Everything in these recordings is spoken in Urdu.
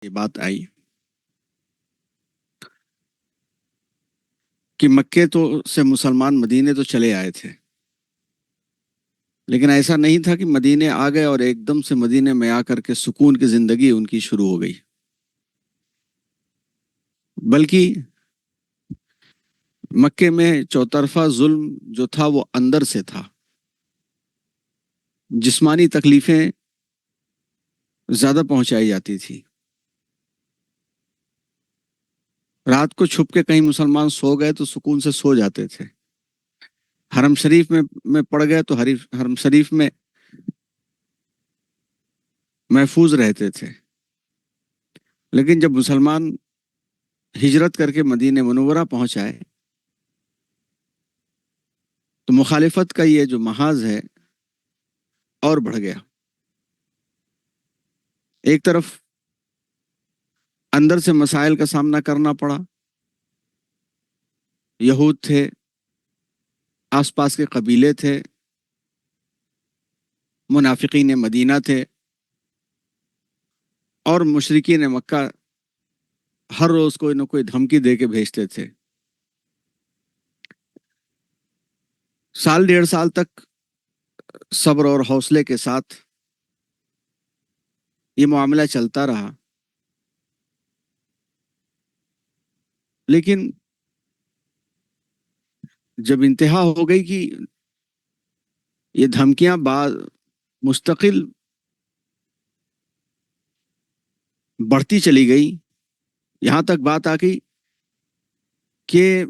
یہ بات آئی کہ مکے تو سے مسلمان مدینے تو چلے آئے تھے، لیکن ایسا نہیں تھا کہ مدینے آ گئے اور ایک دم سے مدینے میں آ کر کے سکون کی زندگی ان کی شروع ہو گئی، بلکہ مکے میں چوطرفہ ظلم جو تھا وہ اندر سے تھا۔ جسمانی تکلیفیں زیادہ پہنچائی جاتی تھی۔ رات کو چھپ کے کہیں مسلمان سو گئے تو سکون سے سو جاتے تھے، حرم شریف میں پڑ گئے تو حرم شریف میں محفوظ رہتے تھے۔ لیکن جب مسلمان ہجرت کر کے مدینہ منورہ پہنچائے تو مخالفت کا یہ جو محاذ ہے اور بڑھ گیا۔ ایک طرف اندر سے مسائل کا سامنا کرنا پڑا، یہود تھے، آس پاس کے قبیلے تھے، منافقین مدینہ تھے، اور مشرکین مکہ ہر روز کوئی نہ کوئی دھمکی دے کے بھیجتے تھے۔ سال ڈیڑھ سال تک صبر اور حوصلے کے ساتھ یہ معاملہ چلتا رہا، لیکن جب انتہا ہو گئی کہ یہ دھمکیاں مستقل بڑھتی چلی گئی، یہاں تک بات آ گئی کہ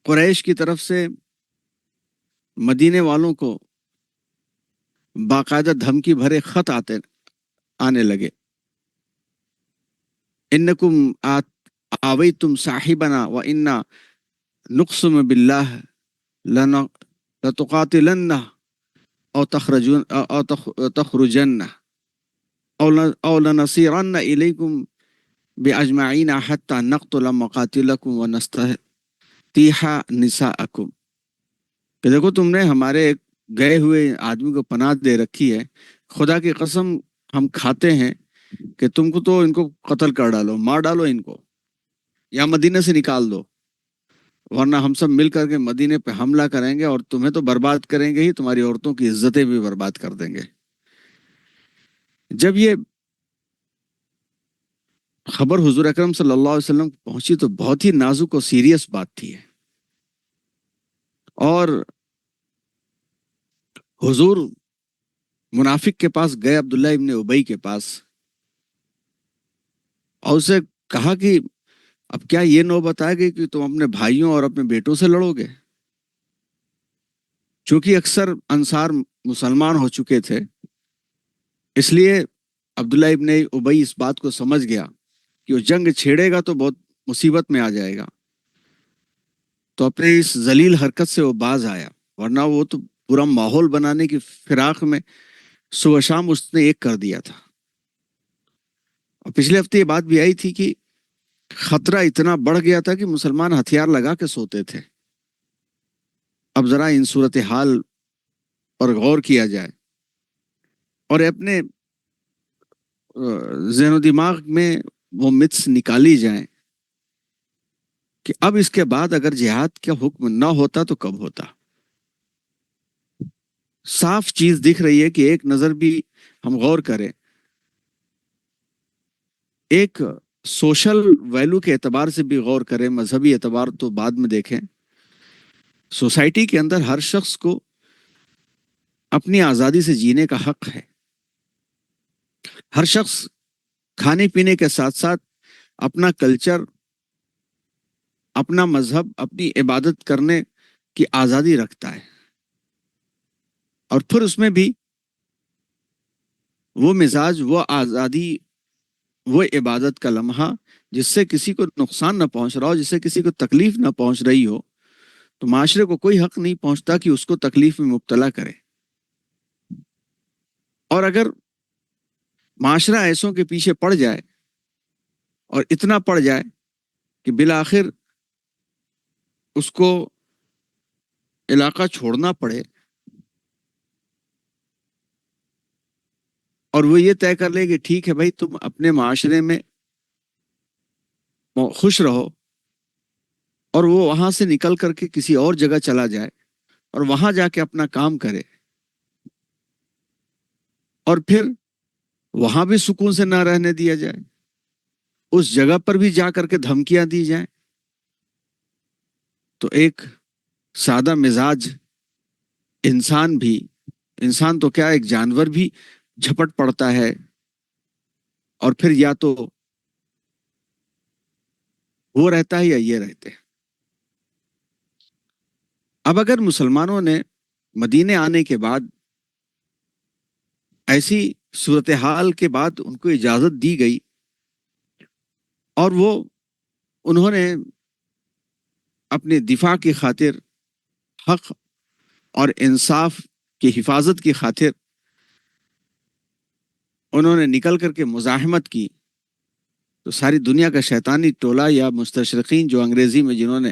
قریش کی طرف سے مدینے والوں کو باقاعدہ دھمکی بھرے خط آنے لگے۔ انکم آویتم صاحبنا و انا نقسم باللہ لتقاتلن او تخرجن او لنصیرن الیکم باجمعین حتی نقتل مقاتلکم ونستحیح نساءکم، کہ دیکھو تم نے ہمارے ایک گئے ہوئے آدمی کو پناہ دے رکھی ہے، خدا کی قسم ہم کھاتے ہیں کہ تم کو تو ان کو قتل کر ڈالو، مار ڈالو ان کو، یا مدینہ سے نکال دو، ورنہ ہم سب مل کر کے مدینے پہ حملہ کریں گے اور تمہیں تو برباد کریں گے ہی، تمہاری عورتوں کی عزتیں بھی برباد کر دیں گے۔ جب یہ خبر حضور اکرم صلی اللہ علیہ وسلم کو پہنچی تو بہت ہی نازک اور سیریس بات تھی، اور حضور منافق کے پاس گئے، عبداللہ ابن ابی کے پاس، اور اسے کہا کہ اب کیا یہ نوبت آئے گی کہ تم اپنے بھائیوں اور اپنے بیٹوں سے لڑو گے؟ چونکہ اکثر انصار مسلمان ہو چکے تھے، اس لیے عبداللہ ابن ابی اس بات کو سمجھ گیا کہ وہ جنگ چھیڑے گا تو بہت مصیبت میں آ جائے گا، تو اپنے اس ذلیل حرکت سے وہ باز آیا، ورنہ وہ تو پورا ماحول بنانے کی فراق میں صبح شام اس نے ایک کر دیا تھا۔ اور پچھلے ہفتے یہ بات بھی آئی تھی کہ خطرہ اتنا بڑھ گیا تھا کہ مسلمان ہتھیار لگا کے سوتے تھے۔ اب ذرا ان صورتحال پر غور کیا جائے اور اپنے ذہن و دماغ میں وہ متس نکالی جائیں کہ اب اس کے بعد اگر جہاد کا حکم نہ ہوتا تو کب ہوتا۔ صاف چیز دکھ رہی ہے کہ ایک نظر بھی ہم غور کریں، ایک سوشل ویلو کے اعتبار سے بھی غور کریں، مذہبی اعتبار تو بعد میں دیکھیں، سوسائٹی کے اندر ہر شخص کو اپنی آزادی سے جینے کا حق ہے۔ ہر شخص کھانے پینے کے ساتھ ساتھ اپنا کلچر، اپنا مذہب، اپنی عبادت کرنے کی آزادی رکھتا ہے، اور پھر اس میں بھی وہ مزاج، وہ آزادی، وہ عبادت کا لمحہ جس سے کسی کو نقصان نہ پہنچ رہا ہو، جس سے کسی کو تکلیف نہ پہنچ رہی ہو، تو معاشرے کو کوئی حق نہیں پہنچتا کہ اس کو تکلیف میں مبتلا کرے۔ اور اگر معاشرہ ایسوں کے پیچھے پڑ جائے اور اتنا پڑ جائے کہ بالآخر اس کو علاقہ چھوڑنا پڑے اور وہ یہ طے کر لے کہ ٹھیک ہے بھائی تم اپنے معاشرے میں خوش رہو، اور وہ وہاں سے نکل کر کے کسی اور جگہ چلا جائے اور وہاں جا کے اپنا کام کرے، اور پھر وہاں بھی سکون سے نہ رہنے دیا جائے، اس جگہ پر بھی جا کر کے دھمکیاں دی جائیں، تو ایک سادہ مزاج انسان بھی، انسان تو کیا ایک جانور بھی جھپٹ پڑتا ہے، اور پھر یا تو وہ رہتا ہے یا یہ رہتے ہیں۔ اب اگر مسلمانوں نے مدینے آنے کے بعد ایسی صورتحال کے بعد ان کو اجازت دی گئی، اور وہ انہوں نے اپنے دفاع کی خاطر، حق اور انصاف کی حفاظت کی خاطر انہوں نے نکل کر کے مزاحمت کی، تو ساری دنیا کا شیطانی ٹولہ یا مستشرقین جو انگریزی میں جنہوں نے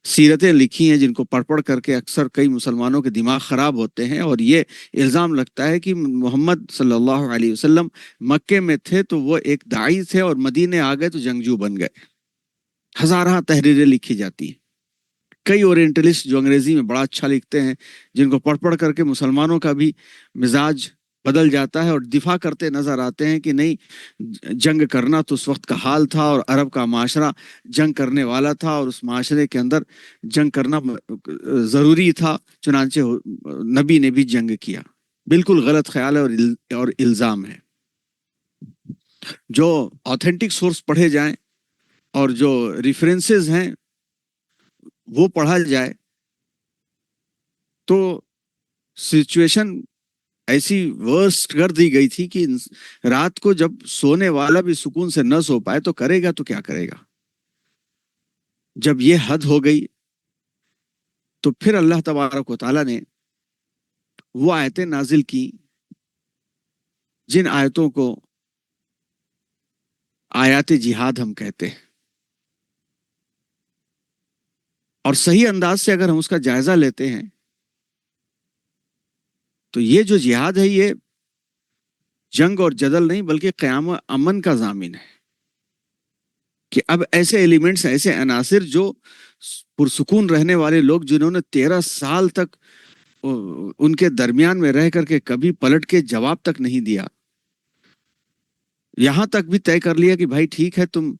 سیرتیں لکھی ہیں، جن کو پڑھ پڑھ کر کے اکثر کئی مسلمانوں کے دماغ خراب ہوتے ہیں، اور یہ الزام لگتا ہے کہ محمد صلی اللہ علیہ وسلم مکے میں تھے تو وہ ایک داعی تھے، اور مدینے آ گئے تو جنگجو بن گئے۔ ہزارہ تحریریں لکھی جاتی ہیں، کئی اورینٹلسٹ جو انگریزی میں بڑا اچھا لکھتے ہیں، جن کو پڑھ پڑھ کر کے مسلمانوں کا بھی مزاج بدل جاتا ہے اور دفاع کرتے نظر آتے ہیں کہ نہیں، جنگ کرنا تو اس وقت کا حال تھا، اور عرب کا معاشرہ جنگ کرنے والا تھا، اور اس معاشرے کے اندر جنگ کرنا ضروری تھا، چنانچہ نبی نے بھی جنگ کیا۔ بالکل غلط خیال ہے اور الزام ہے۔ جو آتھینٹک سورس پڑھے جائیں اور جو ریفرنسز ہیں وہ پڑھا جائے تو سچویشن ایسی ورسٹ کر دی گئی تھی کہ رات کو جب سونے والا بھی سکون سے نہ سو پائے تو کرے گا تو کیا کرے گا۔ جب یہ حد ہو گئی تو پھر اللہ تبارک و تعالیٰ نے وہ آیتیں نازل کی جن آیتوں کو آیات جہاد ہم کہتے ہیں، اور صحیح انداز سے اگر ہم اس کا جائزہ لیتے ہیں تو یہ جو جہاد ہے یہ جنگ اور جدل نہیں بلکہ قیام و امن کا ضامن ہے، کہ اب ایسے ایلیمنٹس، ایسے عناصر جو پرسکون رہنے والے لوگ جنہوں نے 13 سال تک ان کے درمیان میں رہ کر کے کبھی پلٹ کے جواب تک نہیں دیا، یہاں تک بھی طے کر لیا کہ بھائی ٹھیک ہے، تم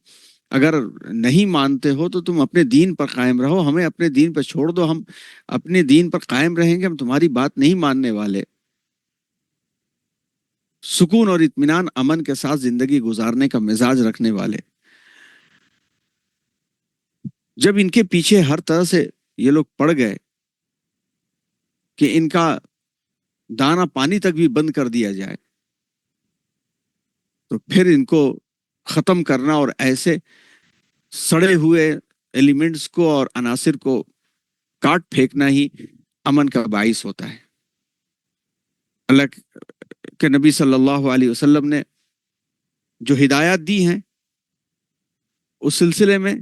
اگر نہیں مانتے ہو تو تم اپنے دین پر قائم رہو، ہمیں اپنے دین پر چھوڑ دو، ہم اپنے دین پر قائم رہیں گے، ہم تمہاری بات نہیں ماننے والے، سکون اور اطمینان امن کے ساتھ زندگی گزارنے کا مزاج رکھنے والے۔ جب ان کے پیچھے ہر طرح سے یہ لوگ پڑ گئے کہ ان کا دانا پانی تک بھی بند کر دیا جائے، تو پھر ان کو ختم کرنا اور ایسے سڑے ہوئے ایلیمنٹس کو اور عناصر کو کاٹ پھینکنا ہی امن کا باعث ہوتا ہے۔ اللہ کے نبی صلی اللہ علیہ وسلم نے جو ہدایات دی ہیں اس سلسلے میں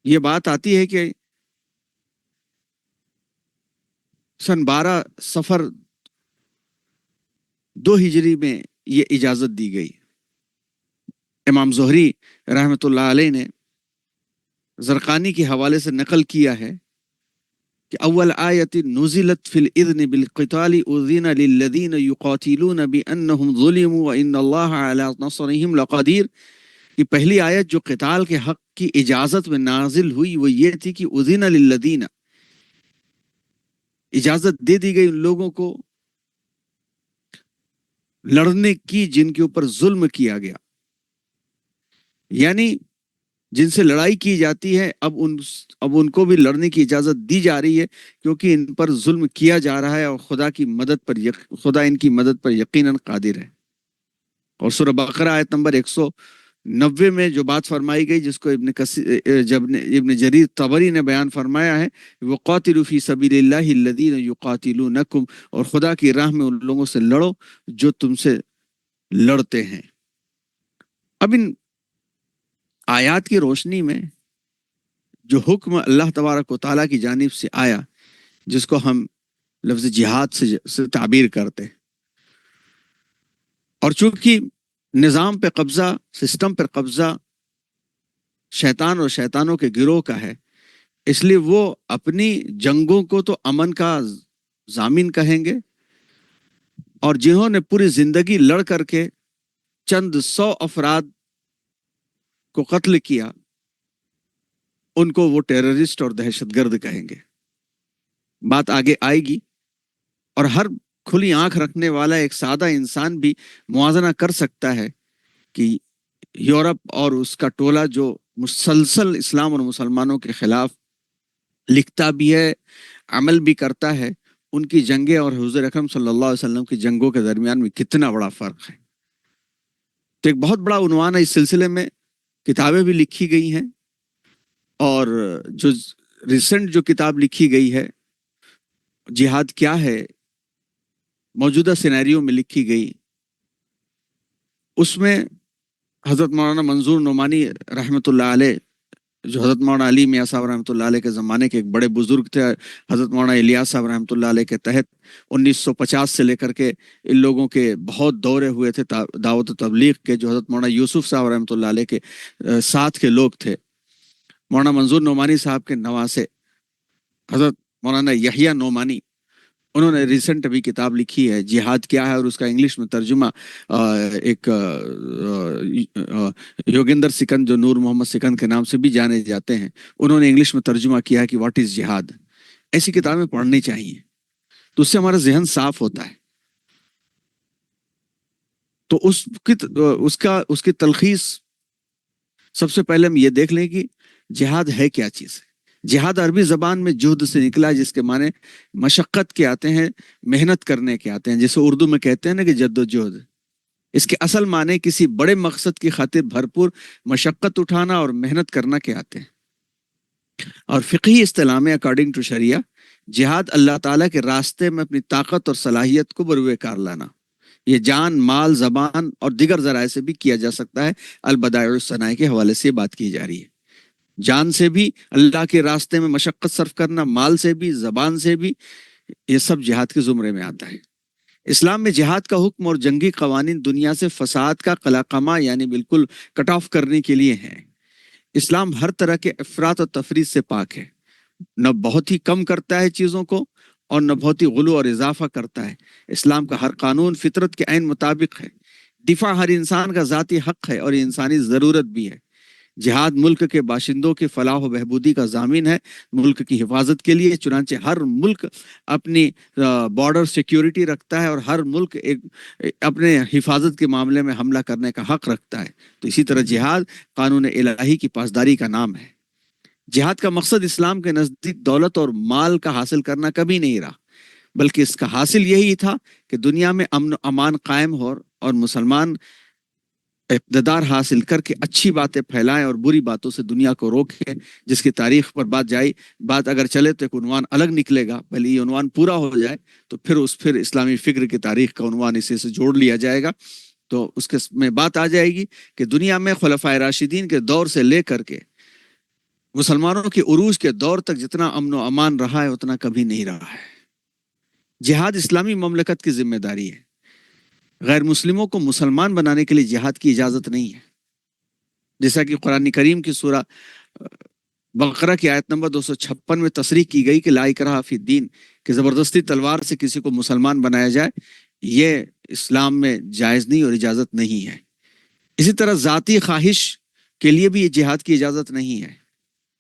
یہ بات آتی ہے کہ سن 12 صفر 2 ہجری میں یہ اجازت دی گئی۔ امام زہری رحمۃ اللہ علیہ نے زرقانی کے حوالے سے نقل کیا ہے کہ اول آیت نزلت فی الاذن بالقتال اذن للذین یقاتلون بانہم ظلموا وان اللہ علی نصرہم لقدیر، کہ پہلی آیت جو قتال کے حق کی اجازت میں نازل ہوئی وہ یہ تھی کہ اذن للذین، اجازت دے دی گئی ان لوگوں کو لڑنے کی جن کے اوپر ظلم کیا گیا، یعنی جن سے لڑائی کی جاتی ہے اب ان کو بھی لڑنے کی اجازت دی جا رہی ہے، کیونکہ ان پر ظلم کیا جا رہا ہے، اور خدا ان کی مدد پر یقیناً قادر ہے۔ اور سورہ بقرہ آیت نمبر 190 میں جو بات فرمائی گئی، جس کو ابن جریر طبری نے بیان فرمایا ہے، وَقَاتِلُوا فِي سَبِيلِ اللَّهِ الَّذِينَ يُقَاتِلُونَكُمْ، اور خدا کی راہ میں ان لوگوں سے لڑو جو تم سے لڑتے ہیں۔ اب ان آیات کی روشنی میں جو حکم اللہ تبارک و تعالیٰ کی جانب سے آیا، جس کو ہم لفظ جہاد سے تعبیر کرتے ہیں، اور چونکہ نظام پہ قبضہ، سسٹم پر قبضہ شیطان اور شیطانوں کے گروہ کا ہے، اس لیے وہ اپنی جنگوں کو تو امن کا ضامن کہیں گے، اور جنہوں نے پوری زندگی لڑ کر کے چند 100 افراد کو قتل کیا، ان کو وہ ٹیررسٹ اور دہشت گرد کہیں گے۔ بات آگے آئے گی، اور ہر کھلی آنکھ رکھنے والا ایک سادہ انسان بھی موازنہ کر سکتا ہے کہ یورپ اور اس کا ٹولہ جو مسلسل اسلام اور مسلمانوں کے خلاف لکھتا بھی ہے، عمل بھی کرتا ہے، ان کی جنگیں اور حضور اکرم صلی اللہ علیہ وسلم کی جنگوں کے درمیان میں کتنا بڑا فرق ہے۔ تو ایک بہت بڑا عنوان ہے، اس سلسلے میں کتابیں بھی لکھی گئی ہیں، اور جو ریسنٹ جو کتاب لکھی گئی ہے جہاد کیا ہے، موجودہ سینیریو میں لکھی گئی، اس میں حضرت مولانا منظور نعمانی رحمۃ اللہ علیہ، جو حضرت مولانا علی میاں صاحب رحمۃ اللہ علیہ کے زمانے کے ایک بڑے بزرگ تھے، حضرت مولانا الیاس صاحب رحمۃ اللہ علیہ کے تحت 1950 سے لے کر کے ان لوگوں کے بہت دورے ہوئے تھے دعوت و تبلیغ کے، جو حضرت مولانا یوسف صاحب رحمۃ اللہ علیہ کے ساتھ کے لوگ تھے۔ مولانا منظور نعمانی صاحب کے نواسے حضرت مولانا یحییٰ نعمانی، انہوں نے ریسنٹ ابھی کتاب لکھی ہے جہاد کیا ہے، اور اس کا انگلش میں ترجمہ ایک یوگیندر سکند، جو نور محمد سکند کے نام سے بھی جانے جاتے ہیں، انہوں نے انگلش میں ترجمہ کیا ہے کہ واٹ از جہاد۔ ایسی کتابیں پڑھنی چاہیے، تو اس سے ہمارا ذہن صاف ہوتا ہے۔ تو اس کی تلخیص سب سے پہلے ہم یہ دیکھ لیں کہ جہاد ہے کیا چیز ہے۔ جہاد عربی زبان میں جہد سے نکلا، جس کے معنی مشقت کے آتے ہیں، محنت کرنے کے آتے ہیں، جیسے اردو میں کہتے ہیں نا کہ جد و جہد۔ اس کے اصل معنی کسی بڑے مقصد کی خاطر بھرپور مشقت اٹھانا اور محنت کرنا کے آتے ہیں۔ اور فقہی اصطلاح میں اکارڈنگ ٹو شریعہ، جہاد اللہ تعالیٰ کے راستے میں اپنی طاقت اور صلاحیت کو بروئے کار لانا۔ یہ جان، مال، زبان اور دیگر ذرائع سے بھی کیا جا سکتا ہے۔ البدائع الصنائع کے حوالے سے بات کی جا رہی ہے۔ جان سے بھی اللہ کے راستے میں مشقت صرف کرنا، مال سے بھی، زبان سے بھی، یہ سب جہاد کے زمرے میں آتا ہے۔ اسلام میں جہاد کا حکم اور جنگی قوانین دنیا سے فساد کا قلاقمہ یعنی بالکل کٹ آف کرنے کے لیے ہیں۔ اسلام ہر طرح کے افراط و تفریط سے پاک ہے، نہ بہت ہی کم کرتا ہے چیزوں کو، اور نہ بہت ہی غلو اور اضافہ کرتا ہے۔ اسلام کا ہر قانون فطرت کے عین مطابق ہے۔ دفاع ہر انسان کا ذاتی حق ہے اور انسانی ضرورت بھی ہے۔ جہاد ملک کے باشندوں کی فلاح و بہبودی کا ضامن ہے، ملک کی حفاظت کے لیے۔ چنانچہ ہر ملک اپنی بارڈر سیکیورٹی رکھتا ہے، اور ہر ملک اپنے حفاظت کے معاملے میں حملہ کرنے کا حق رکھتا ہے۔ تو اسی طرح جہاد قانون الہی کی پاسداری کا نام ہے۔ جہاد کا مقصد اسلام کے نزدیک دولت اور مال کا حاصل کرنا کبھی نہیں رہا، بلکہ اس کا حاصل یہی تھا کہ دنیا میں امن و امان قائم ہو، اور مسلمان اقتدار حاصل کر کے اچھی باتیں پھیلائیں اور بری باتوں سے دنیا کو روکیں۔ جس کی تاریخ پر بات اگر چلے تو ایک عنوان الگ نکلے گا، پہلے یہ عنوان پورا ہو جائے تو پھر اسلامی فکر کی تاریخ کا عنوان اسے سے جوڑ لیا جائے گا۔ تو اس کے میں بات آ جائے گی کہ دنیا میں خلفائے راشدین کے دور سے لے کر کے مسلمانوں کے عروج کے دور تک جتنا امن و امان رہا ہے اتنا کبھی نہیں رہا ہے۔ جہاد اسلامی مملکت کی ذمہ داری ہے۔ غیر مسلموں کو مسلمان بنانے کے لیے جہاد کی اجازت نہیں ہے، جیسا کہ قرآن کریم کی سورہ بقرہ کی آیت نمبر 256 میں تصریح کی گئی کہ لا اکراہ فی الدین، کہ زبردستی تلوار سے کسی کو مسلمان بنایا جائے، یہ اسلام میں جائز نہیں اور اجازت نہیں ہے۔ اسی طرح ذاتی خواہش کے لیے بھی یہ جہاد کی اجازت نہیں ہے۔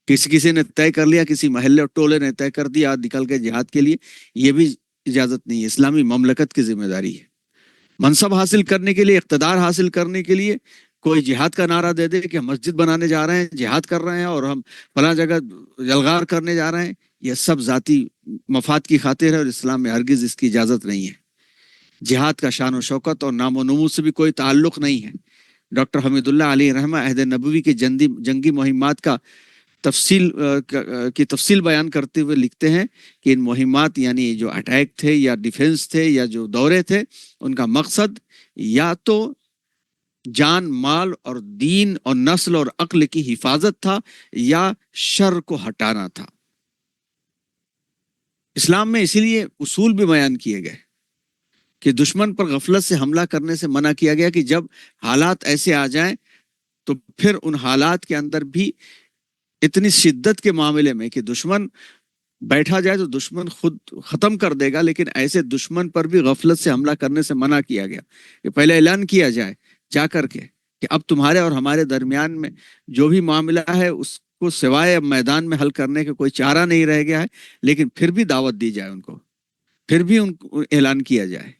کسی نے طے کر لیا، کسی محلے اور ٹولے نے طے کر دیا نکل کے جہاد کے لیے، یہ بھی اجازت نہیں ہے۔ اسلامی مملکت کی ذمہ داری ہے۔ منصب حاصل کرنے کے لیے، اقتدار حاصل کرنے کے لیے کوئی جہاد کا نعرہ دے دے کہ ہم مسجد بنانے جا رہے ہیں، جہاد کر رہے ہیں، اور ہم فلاں جگہ یلغار کرنے جا رہے ہیں، یہ سب ذاتی مفاد کی خاطر ہے، اور اسلام میں ہرگز اس کی اجازت نہیں ہے۔ جہاد کا شان و شوکت اور نام و نمود سے بھی کوئی تعلق نہیں ہے۔ ڈاکٹر حمید اللہ علیہ رحمہ عہد نبوی کے جنگی مہمات کا تفصیل بیان کرتے ہوئے لکھتے ہیں کہ ان مہمات یعنی جو اٹیک تھے یا ڈیفنس تھے یا جو دورے تھے، ان کا مقصد یا تو جان، مال اور دین اور نسل اور عقل کی حفاظت تھا، یا شر کو ہٹانا تھا۔ اسلام میں اسی لیے اصول بھی بیان کیے گئے کہ دشمن پر غفلت سے حملہ کرنے سے منع کیا گیا کہ جب حالات ایسے آ جائیں تو پھر ان حالات کے اندر بھی اتنی شدت کے معاملے میں کہ دشمن بیٹھا جائے تو دشمن خود ختم کر دے گا، لیکن ایسے دشمن پر بھی غفلت سے حملہ کرنے سے منع کیا گیا کہ پہلے اعلان کیا جائے جا کر کے کہ اب تمہارے اور ہمارے درمیان میں جو بھی معاملہ ہے اس کو سوائے اب میدان میں حل کرنے کا کوئی چارہ نہیں رہ گیا ہے، لیکن پھر بھی دعوت دی جائے ان کو، پھر بھی ان کو اعلان کیا جائے،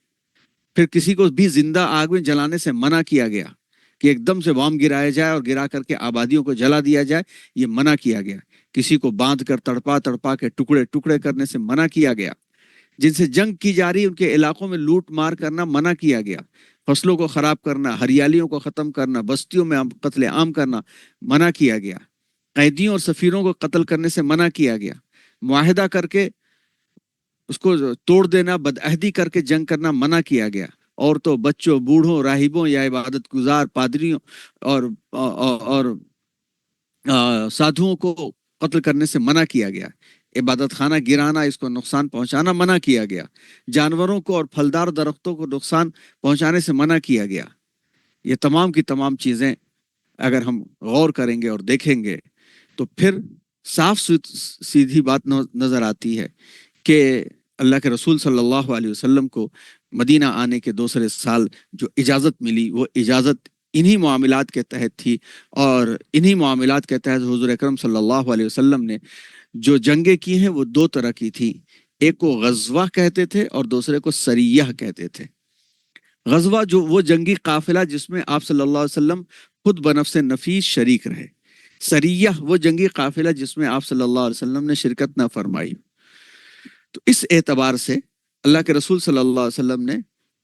پھر کسی کو بھی زندہ آگ میں جلانے سے منع کیا گیا کہ ایک دم سے بام گرایا جائے اور گرا کر کے آبادیوں کو جلا دیا جائے، یہ منع کیا گیا۔ کسی کو باندھ کر تڑپا تڑپا کے ٹکڑے ٹکڑے کرنے سے منع کیا گیا۔ جن سے جنگ کی جا رہی ان کے علاقوں میں لوٹ مار کرنا منع کیا گیا۔ فصلوں کو خراب کرنا، ہریالیوں کو ختم کرنا، بستیوں میں قتل عام کرنا منع کیا گیا۔ قیدیوں اور سفیروں کو قتل کرنے سے منع کیا گیا۔ معاہدہ کر کے اس کو توڑ دینا، بدعہدی کر کے جنگ کرنا منع کیا گیا۔ عورتوں، بچوں، بوڑھوں، راہبوں یا عبادت گزار پادریوں اور سادھوؤں کو قتل کرنے سے منع کیا گیا۔ عبادت خانہ گرانا، اس کو نقصان پہنچانا منع کیا گیا۔ جانوروں کو اور پھلدار درختوں کو نقصان پہنچانے سے منع کیا گیا۔ یہ تمام کی تمام چیزیں اگر ہم غور کریں گے اور دیکھیں گے تو پھر صاف سیدھی بات نظر آتی ہے کہ اللہ کے رسول صلی اللہ علیہ وسلم کو مدینہ آنے کے دوسرے سال جو اجازت ملی وہ اجازت انہی معاملات کے تحت تھی، اور انہی معاملات کے تحت حضور اکرم صلی اللہ علیہ وسلم نے جو جنگیں کی ہیں وہ دو طرح کی تھی۔ ایک کو غزوہ کہتے تھے اور دوسرے کو سریہ کہتے تھے۔ غزوہ جو وہ جنگی قافلہ جس میں آپ صلی اللہ علیہ وسلم خود بنفس نفیس شریک رہے۔ سریہ وہ جنگی قافلہ جس میں آپ صلی اللہ علیہ وسلم نے شرکت نہ فرمائی۔ تو اس اعتبار سے اللہ کے رسول صلی اللہ علیہ وسلم نے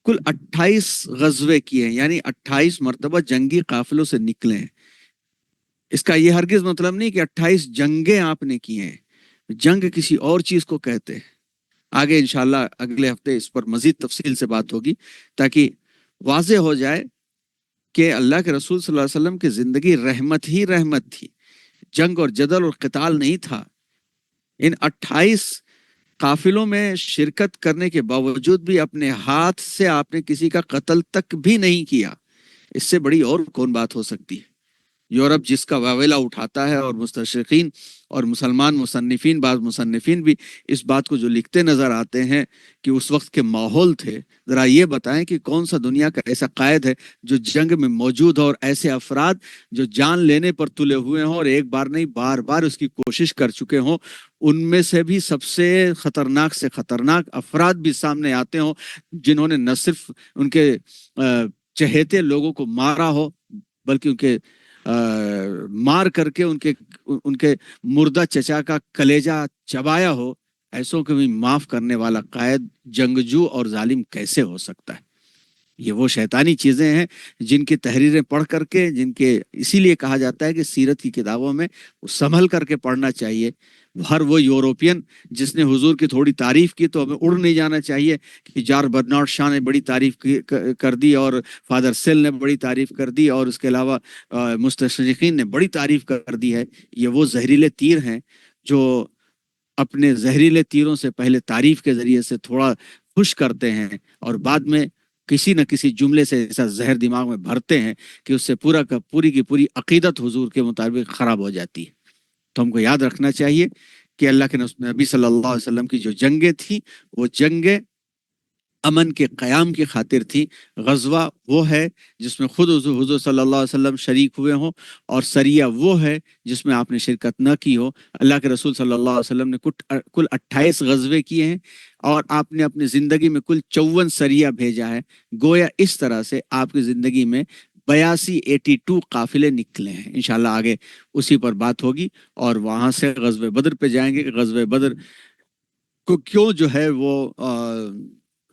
کل 28 غزوے کیے ہیں، یعنی 28 مرتبہ جنگی قافلوں سے نکلے ہیں۔ اس کا یہ ہرگز مطلب نہیں کہ 28 جنگیں آپ نے کی ہیں، جنگ کسی اور چیز کو کہتے ہیں۔ آگے انشاءاللہ اگلے ہفتے اس پر مزید تفصیل سے بات ہوگی تاکہ واضح ہو جائے کہ اللہ کے رسول صلی اللہ علیہ وسلم کی زندگی رحمت ہی رحمت تھی، جنگ اور جدل اور قتال نہیں تھا۔ ان 28 قافلوں میں شرکت کرنے کے باوجود بھی اپنے ہاتھ سے آپ نے کسی کا قتل تک بھی نہیں کیا۔ اس سے بڑی اور کون بات ہو سکتی ہے؟ یورپ جس کا واویلا اٹھاتا ہے، اور مستشرقین اور مسلمان مصنفین، بعض مصنفین بھی اس بات کو جو لکھتے نظر آتے ہیں کہ اس وقت کے ماحول تھے، ذرا یہ بتائیں کہ کون سا دنیا کا ایسا قائد ہے جو جنگ میں موجود ہو اور ایسے افراد جو جان لینے پر تلے ہوئے ہوں اور ایک بار نہیں بار بار اس کی کوشش کر چکے ہوں، ان میں سے بھی سب سے خطرناک افراد بھی سامنے آتے ہوں جنہوں نے نہ صرف ان کے چہیتے لوگوں کو مارا ہو بلکہ ان کے مار کر کے ان کے مردہ چچا کا کلیجہ چبایا ہو۔ ایسوں کو بھی معاف کرنے والا قائد جنگجو اور ظالم کیسے ہو سکتا ہے؟ یہ وہ شیطانی چیزیں ہیں جن کی تحریریں پڑھ کر کے، جن کے اسی لیے کہا جاتا ہے کہ سیرت کی کتابوں میں سنبھل کر کے پڑھنا چاہیے۔ ہر وہ یوروپین جس نے حضور کی تھوڑی تعریف کی تو ہمیں اڑ نہیں جانا چاہیے کہ جار برنارڈ شاہ نے بڑی تعریف کر دی اور فادر سیل نے بڑی تعریف کر دی اور اس کے علاوہ مستشرقین نے بڑی تعریف کر دی ہے۔ یہ وہ زہریلے تیر ہیں جو اپنے زہریلے تیروں سے پہلے تعریف کے ذریعے سے تھوڑا خوش کرتے ہیں اور بعد میں کسی نہ کسی جملے سے ایسا زہر دماغ میں بھرتے ہیں کہ اس سے پوری کی پوری عقیدت حضور کے مطابق خراب ہو جاتی ہے۔ تو ہم کو یاد رکھنا چاہیے کہ اللہ کے نبی صلی اللہ علیہ وسلم کی جو جنگیں تھیں وہ جنگیں امن کے قیام کی خاطر تھی۔ غزوہ وہ ہے جس میں خود حضور صلی اللہ علیہ وسلم شریک ہوئے ہوں، اور سریہ وہ ہے جس میں آپ نے شرکت نہ کی ہو۔ اللہ کے رسول صلی اللہ علیہ وسلم نے کل 28 غزوے کیے ہیں اور آپ نے اپنی زندگی میں کل 54 سریہ بھیجا ہے۔ گویا اس طرح سے آپ کی زندگی میں 82 قافلے نکلے ہیں۔ انشاءاللہ آگے اسی پر بات ہوگی اور وہاں سے غزوہ بدر پہ جائیں گے کہ غزوہ بدر کو کیوں جو ہے وہ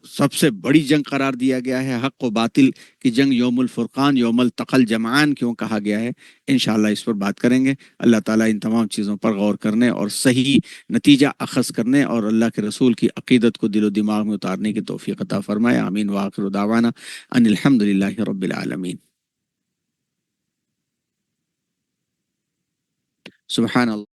سب سے بڑی جنگ قرار دیا گیا ہے، حق و باطل کی جنگ، یوم الفرقان، یوم التقى الجمعان کیوں کہا گیا ہے۔ انشاءاللہ اس پر بات کریں گے۔ اللہ تعالیٰ ان تمام چیزوں پر غور کرنے اور صحیح نتیجہ اخذ کرنے اور اللہ کے رسول کی عقیدت کو دل و دماغ میں اتارنے کی توفیق عطا فرمائے۔ آمین وآخر دعوانا ان الحمد للہ رب العالمین۔ سبحان اللہ۔